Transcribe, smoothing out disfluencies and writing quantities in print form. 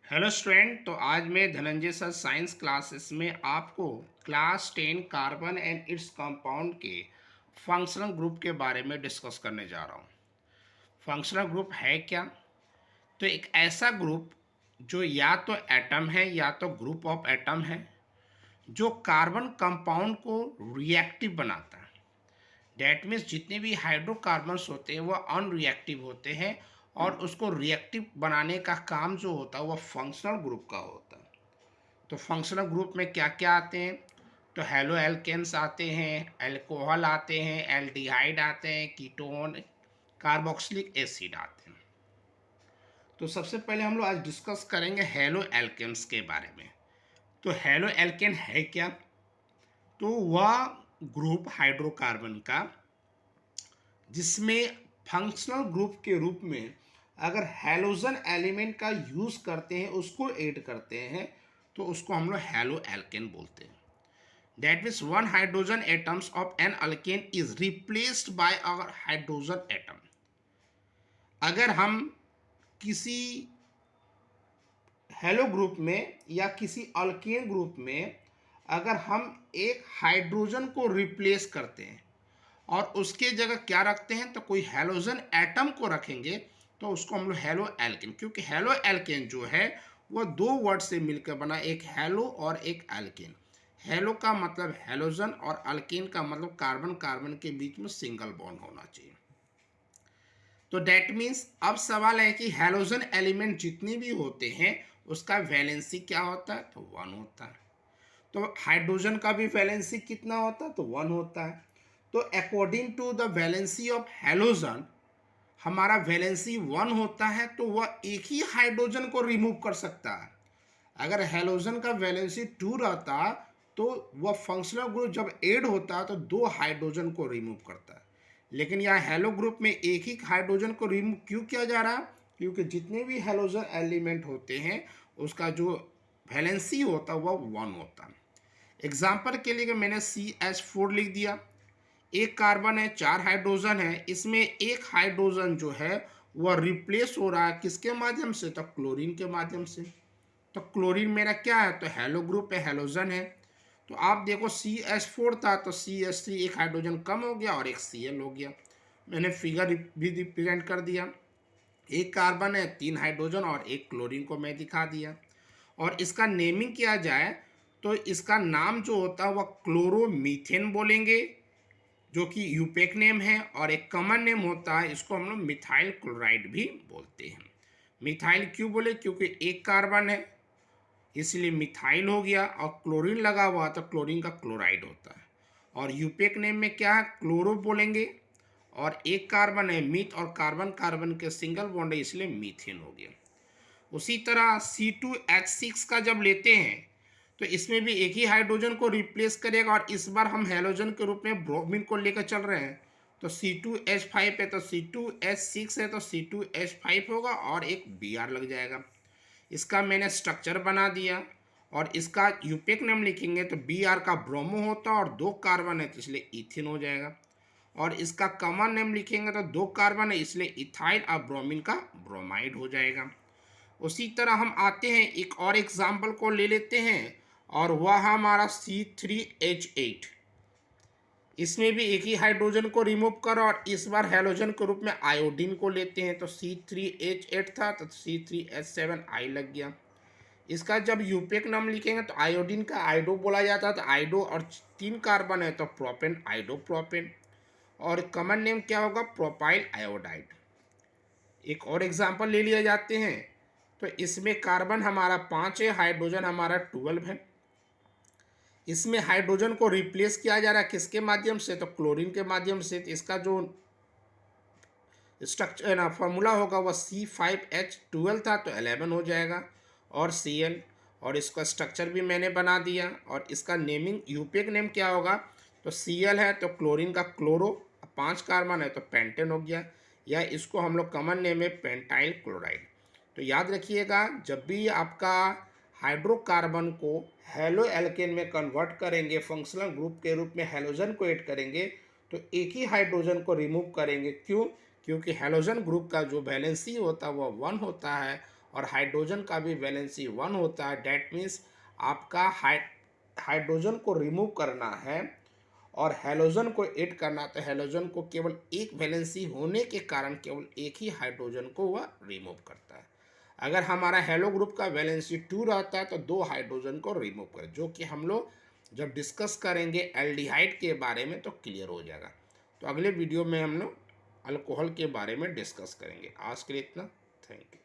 Hello student. तो आज मैं धनंजय सर साइंस क्लासेस में आपको class 10 carbon and its compound के फंक्शनल ग्रुप के बारे में डिस्कस करने जा रहा हूँ। फंक्शनल ग्रुप है क्या? तो एक ऐसा ग्रुप जो या तो एटम है या तो ग्रुप ऑफ एटम है, जो कार्बन कंपाउंड को रिएक्टिव बनाता है। डैट मीन्स जितने भी हाइड्रोकार्बन्स होते हैं वह अनरिएक्टिव होते हैं और उसको रिएक्टिव बनाने का काम जो होता है वह फंक्शनल ग्रुप का होता है। तो फंक्शनल ग्रुप में क्या क्या आते हैं? तो हेलो एल्केन्स आते हैं, एल्कोहल आते हैं, एल्डिहाइड आते हैं, कीटोन, कार्बोक्सिलिक एसिड आते हैं। तो सबसे पहले हम लोग आज डिस्कस करेंगे हेलो एल्केन्स के बारे में। तो हेलो एल्केन है क्या? तो वह ग्रुप हाइड्रोकार्बन का जिसमें फंक्शनल ग्रुप के रूप में अगर हैलोजन एलिमेंट का यूज़ करते हैं, उसको ऐड करते हैं, तो उसको हम लोग हैलो एल्केन बोलते हैं। That means one hydrogen atoms of an alkane is replaced by our hydrogen atom. अगर हम किसी हेलो ग्रुप में या किसी अल्केन ग्रुप में अगर हम एक हाइड्रोजन को रिप्लेस करते हैं और उसके जगह क्या रखते हैं, तो कोई हेलोजन एटम को रखेंगे, तो उसको हम लोग हेलो एल्केन, क्योंकि हेलो एल्केन जो है वो दो वर्ड से मिलकर बना, एक हेलो और एक एल्केन। हेलो का मतलब हेलोजन और अल्केन का मतलब कार्बन कार्बन के बीच में सिंगल बॉन्ड होना चाहिए। तो डेट मीन्स अब सवाल है कि हेलोजन एलिमेंट जितने भी होते हैं उसका वैलेंसी क्या होता है, तो 1 होता है। तो हाइड्रोजन का भी वैलेंसी कितना होता है, तो 1 होता है। तो according to the valency of halogen हमारा वैलेंसी 1 होता है, तो वह एक ही हाइड्रोजन को रिमूव कर सकता है। अगर हेलोजन का वैलेंसी 2 रहता तो वह फंक्शनल ग्रुप जब ऐड होता तो 2 हाइड्रोजन को रिमूव करता है। लेकिन यहाँ हेलो ग्रुप में एक ही हाइड्रोजन को रिमूव क्यों किया जा रहा? क्योंकि जितने भी हेलोजन एलिमेंट होते हैं उसका जो वैलेंसी होता है वह 1 होता है। एग्जाम्पल के लिए मैंने CH4 लिख दिया। एक कार्बन है, 4 हाइड्रोजन है, इसमें एक हाइड्रोजन जो है वह रिप्लेस हो रहा है किसके माध्यम से, तो क्लोरीन के माध्यम से। तो क्लोरीन मेरा क्या है, तो हेलो ग्रुप है, हेलोजन है। तो आप देखो CH4 था तो CH3 एक हाइड्रोजन कम हो गया और एक Cl हो गया। मैंने फिगर भी रिप्रेजेंट कर दिया। एक कार्बन है, 3 हाइड्रोजन और एक क्लोरीन को मैं दिखा दिया। और इसका नेमिंग किया जाए तो इसका नाम जो होता है वह क्लोरोमीथेन बोलेंगे, जो कि यूपेक नेम है। और एक कॉमन नेम होता है, इसको हम लोग मिथाइल क्लोराइड भी बोलते हैं। मिथाइल क्यों बोले, क्योंकि एक कार्बन है इसलिए मिथाइल हो गया, और क्लोरीन लगा हुआ तो क्लोरीन का क्लोराइड होता है। और यूपेक नेम में क्या है, क्लोरो बोलेंगे। और एक कार्बन है मीथ, और कार्बन कार्बन के सिंगल बॉन्ड है इसलिए मीथेन हो गया। उसी तरह C2H6 का जब लेते हैं तो इसमें भी एक ही हाइड्रोजन को रिप्लेस करेगा, और इस बार हम हैलोजन के रूप में ब्रोमीन को लेकर चल रहे हैं। तो C2H5 है तो C2H6 है तो C2H5 होगा और एक Br लग जाएगा। इसका मैंने स्ट्रक्चर बना दिया, और इसका यूपेक नेम लिखेंगे तो Br का ब्रोमो होता है और 2 कार्बन है तो इसलिए इथिन हो जाएगा। और इसका कॉमन नेम लिखेंगे तो 2 कार्बन है इसलिए इथाइल और ब्रोमीन का ब्रोमाइड हो जाएगा। उसी तरह हम आते हैं एक और एग्जाम्पल को ले लेते हैं, और वह हमारा C3H8। इसमें भी एक ही हाइड्रोजन को रिमूव करो और इस बार हैलोजन के रूप में आयोडीन को लेते हैं। तो C3H8 था तो C3H7 आई लग गया। इसका जब यूपेक नाम लिखेंगे तो आयोडीन का आइडो बोला जाता है, तो आइडो, और 3 कार्बन है तो प्रोपेन, आइडो प्रोपेन। और कॉमन नेम क्या होगा, प्रोपाइल आयोडाइड। एक और एग्जाम्पल ले लिया जाते हैं, तो इसमें कार्बन हमारा 5 है, हाइड्रोजन हमारा 12 है। इसमें हाइड्रोजन को रिप्लेस किया जा रहा है किसके माध्यम से, तो क्लोरीन के माध्यम से। तो इसका जो स्ट्रक्चर ना फॉर्मूला होगा वह C5H12 था तो 11 हो जाएगा, और Cl। और इसका स्ट्रक्चर भी मैंने बना दिया, और इसका नेमिंग यूपेक नेम क्या होगा, तो Cl है तो क्लोरीन का क्लोरो, 5 कार्बन है तो पेंटेन हो गया, या इसको हम लोग कॉमन नेम है पेंटाइल क्लोराइड। तो याद रखिएगा, जब भी आपका हाइड्रोकार्बन को हेलो एल्केन में कन्वर्ट करेंगे, फंक्शनल ग्रुप के रूप में हेलोजन को ऐड करेंगे, तो एक ही हाइड्रोजन को रिमूव करेंगे। क्यों? क्योंकि हेलोजन ग्रुप का जो वैलेंसी होता है वह 1 होता है, और हाइड्रोजन का भी वैलेंसी 1 होता है। डैट मीन्स आपका हाइड्रोजन को रिमूव करना है और हैलोजन को ऐड करना, तो हैलोजन को केवल एक वैलेंसी होने के कारण केवल एक ही हाइड्रोजन को वह रिमूव करता है। अगर हमारा हेलो ग्रुप का वैलेंसी 2 रहता है तो 2 हाइड्रोजन को रिमूव करें, जो कि हम लोग जब डिस्कस करेंगे एल्डिहाइड के बारे में तो क्लियर हो जाएगा। तो अगले वीडियो में हम लोग अल्कोहल के बारे में डिस्कस करेंगे। आज के लिए इतना, थैंक यू।